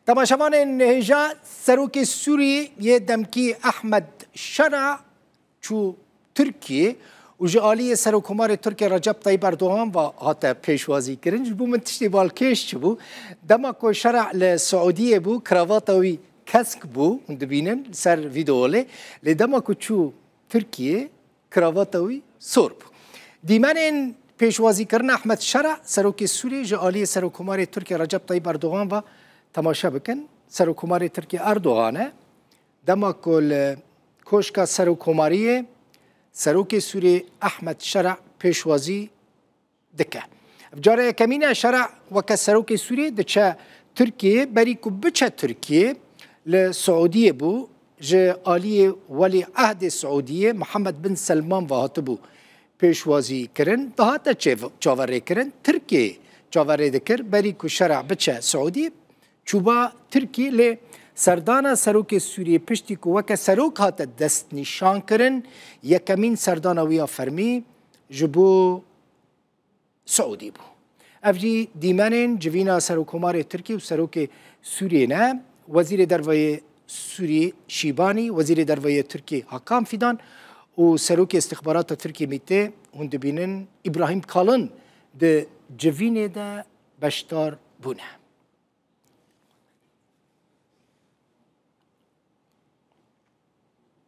تماشاوان هجا سروک سوری یه دمکی احمد شرع چو ترکیه و جالی سروکمار ترکیه رجب طیب اردوغان و هاتا پیشوازی کرنج بو من تشتی بالکش چه بو دمکو شرع لسعودیه بو کراواتاوی کسک بو دبینن سر ویدئوله لدمکو چو ترکیه کراواتاوی سور بو دیمن پیشوازی کردن احمد شرع سروک سوری جالی سروکمار ترکیه رجب طیب اردوغان و تماشا بکن سروکمار ترکیه اردوغانه دمکو کوشکا سروکماریه سروک سوری احمد شرع پیشوازی دکه بجاره کمینه شرع وکا سروک سوری دچه ترکیه بریکو بچه ترکیه لسعودیه بو جه آلی ولی عهد سعودیه محمد بن سلمان و هاتبو پیشوازی کرن دهاتا چاوره کرن ترکیه چاوره دکر بریکو شرع بچه سعودیه چوبا ترکیه لی سردانا سروک سوریه پشتی که وکه سروک هات دست نشان کرن یکمین سردانا ویا فرمی جبو سعودی بو افجی دیمانین جوینا سروکمار ترکیه و سروک سوریه نه وزیر دروی سوریه شیبانی وزیر دروی ترکیه حکام فیدان و سروک استخبارات ترکیه میته هند بینن ابراهیم کالن ده جوینه ده بشتار بونه